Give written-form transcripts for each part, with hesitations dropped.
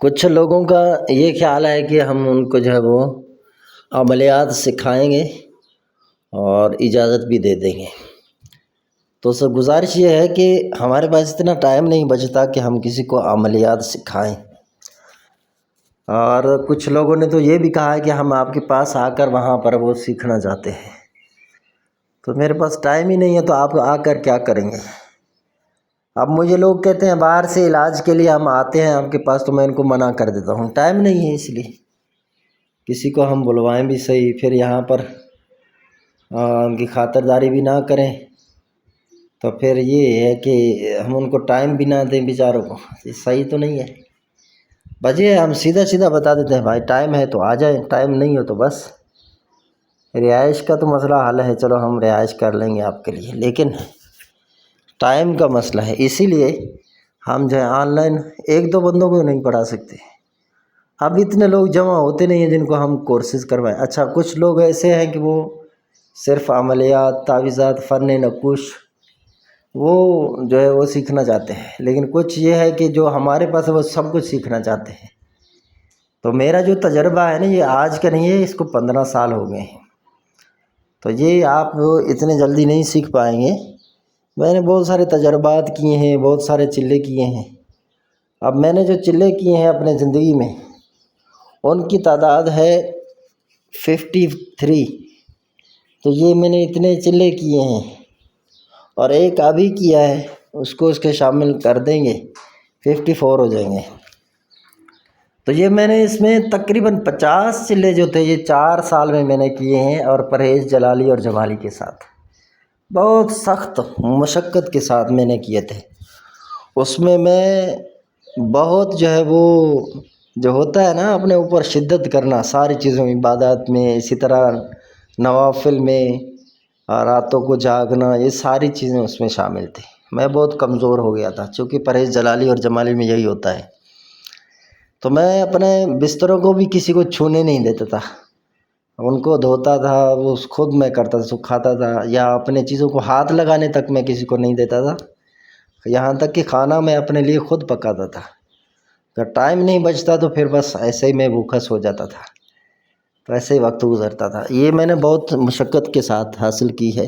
کچھ لوگوں کا یہ خیال ہے کہ ہم ان کو جو ہے وہ عملیات سکھائیں گے اور اجازت بھی دے دیں گے۔ تو سر گزارش یہ ہے کہ ہمارے پاس اتنا ٹائم نہیں بچتا کہ ہم کسی کو عملیات سکھائیں، اور کچھ لوگوں نے تو یہ بھی کہا ہے کہ ہم آپ کے پاس آ کر وہاں پر وہ سیکھنا چاہتے ہیں۔ تو میرے پاس ٹائم ہی نہیں ہے، تو آپ آ کر کیا کریں گے؟ اب مجھے لوگ کہتے ہیں باہر سے علاج کے لیے ہم آتے ہیں آپ کے پاس، تو میں ان کو منع کر دیتا ہوں، ٹائم نہیں ہے، اس لیے کسی کو ہم بلوائیں بھی صحیح، پھر یہاں پر ان کی خاطرداری بھی نہ کریں، تو پھر یہ ہے کہ ہم ان کو ٹائم بھی نہ دیں بیچاروں کو، یہ صحیح تو نہیں ہے۔ بجے ہم سیدھا سیدھا بتا دیتے ہیں بھائی ٹائم ہے تو آ جائیں، ٹائم نہیں ہو تو بس رہائش کا تو مسئلہ حل ہے، چلو ہم رہائش کر لیں گے آپ کے لیے، لیکن ٹائم کا مسئلہ ہے، اسی لیے ہم جو ہے آن لائن ایک دو بندوں کو نہیں پڑھا سکتے۔ اب اتنے لوگ جمع ہوتے نہیں ہیں جن کو ہم کورسز کروائیں۔ اچھا کچھ لوگ ایسے ہیں کہ وہ صرف عملیات، تعویذات، فن نقوش وہ جو ہے وہ سیکھنا چاہتے ہیں، لیکن کچھ یہ ہے کہ جو ہمارے پاس ہے وہ سب کچھ سیکھنا چاہتے ہیں۔ تو میرا جو تجربہ ہے نا یہ آج کا نہیں ہے، اس کو 15 سال ہو گئے ہیں، تو یہ آپ اتنے جلدی نہیں سیکھ پائیں گے۔ میں نے بہت سارے تجربات کیے ہیں، بہت سارے چلے کیے ہیں۔ اب میں نے جو چلے کیے ہیں اپنے زندگی میں ان کی تعداد ہے 53، تو یہ میں نے اتنے چلے کیے ہیں، اور ایک ابھی کیا ہے، اس کو اس کے شامل کر دیں گے 54 ہو جائیں گے۔ تو یہ میں نے اس میں تقریباً 50 چلے جو تھے یہ 4 سال میں نے کیے ہیں، اور پرہیز جلالی اور جمالی کے ساتھ بہت سخت مشقت کے ساتھ میں نے کیے تھے۔ اس میں بہت جو ہے وہ جو ہوتا ہے نا اپنے اوپر شدت کرنا ساری چیزوں میں، عبادات میں، اسی طرح نوافل میں، راتوں کو جاگنا، یہ ساری چیزیں اس میں شامل تھیں۔ میں بہت کمزور ہو گیا تھا، چونکہ پرہیز جلالی اور جمالی میں یہی ہوتا ہے۔ تو میں اپنے بستروں کو بھی کسی کو چھونے نہیں دیتا تھا، ان کو دھوتا تھا، وہ خود میں کرتا تھا، سکھاتا تھا، یا اپنے چیزوں کو ہاتھ لگانے تک میں کسی کو نہیں دیتا تھا، یہاں تک کہ کھانا میں اپنے لیے خود پکاتا تھا۔ اگر ٹائم نہیں بچتا تو پھر بس ایسے ہی میں بھوکا سو جاتا تھا، تو ایسے ہی وقت گزرتا تھا۔ یہ میں نے بہت مشقت کے ساتھ حاصل کی ہے۔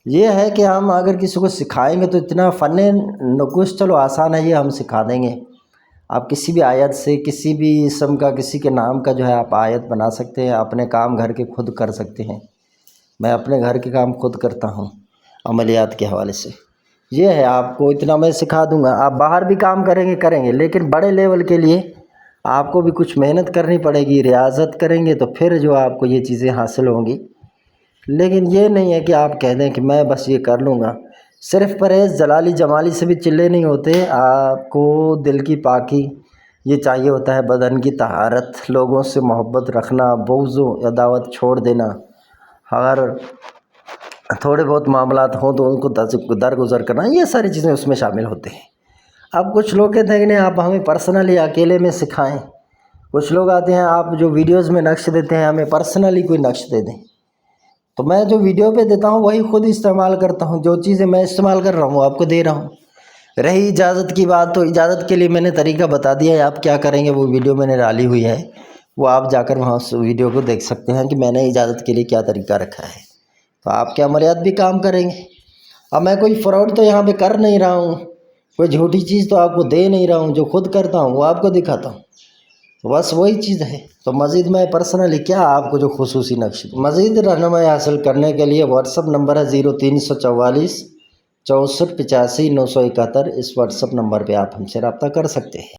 یہ ہے کہ ہم اگر کسی کو سکھائیں گے تو اتنا فن نقوش چلو آسان ہے، یہ ہم سکھا دیں گے۔ آپ کسی بھی آیت سے، کسی بھی اسم کا، کسی کے نام کا جو ہے آپ آیت بنا سکتے ہیں، اپنے کام گھر کے خود کر سکتے ہیں۔ میں اپنے گھر کے کام خود کرتا ہوں عملیات کے حوالے سے۔ یہ ہے آپ کو اتنا میں سکھا دوں گا، آپ باہر بھی کام کریں گے، لیکن بڑے لیول کے لیے آپ کو بھی کچھ محنت کرنی پڑے گی، ریاضت کریں گے تو پھر جو آپ کو یہ چیزیں حاصل ہوں گی۔ لیکن یہ نہیں ہے کہ آپ کہہ دیں کہ میں بس یہ کر لوں گا۔ صرف پرہیز جلالی جمالی سے بھی چلے نہیں ہوتے، آپ کو دل کی پاکی یہ چاہیے ہوتا ہے، بدن کی طہارت، لوگوں سے محبت رکھنا، بغض و عداوت چھوڑ دینا، اگر تھوڑے بہت معاملات ہوں تو ان کو درگزر کرنا، یہ ساری چیزیں اس میں شامل ہوتے ہیں۔ اب کچھ لوگ کہتے ہیں کہ نہیں آپ ہمیں پرسنلی اکیلے میں سکھائیں، کچھ لوگ آتے ہیں آپ جو ویڈیوز میں نقش دیتے ہیں ہمیں پرسنلی کوئی نقش دے دیں، تو میں جو ویڈیو پہ دیتا ہوں وہی خود استعمال کرتا ہوں، جو چیزیں میں استعمال کر رہا ہوں آپ کو دے رہا ہوں۔ رہی اجازت کی بات، تو اجازت کے لیے میں نے طریقہ بتا دیا ہے، آپ کیا کریں گے وہ ویڈیو میں نے ڈالی ہوئی ہے، وہ آپ جا کر وہاں اس ویڈیو کو دیکھ سکتے ہیں کہ میں نے اجازت کے لیے کیا طریقہ رکھا ہے، تو آپ کے عملیات بھی کام کریں گے۔ اب میں کوئی فراڈ تو یہاں پہ کر نہیں رہا ہوں، کوئی جھوٹی چیز تو آپ کو دے نہیں رہا ہوں، جو خود کرتا ہوں وہ آپ کو دکھاتا ہوں، بس وہی چیز ہے۔ تو مزید میں پرسنلی کیا آپ کو جو خصوصی نقش مزید رہنمائی حاصل کرنے کے لیے واٹس اپ نمبر ہے 0344 64 85 971، اس واٹس اپ نمبر پہ آپ ہم سے رابطہ کر سکتے ہیں۔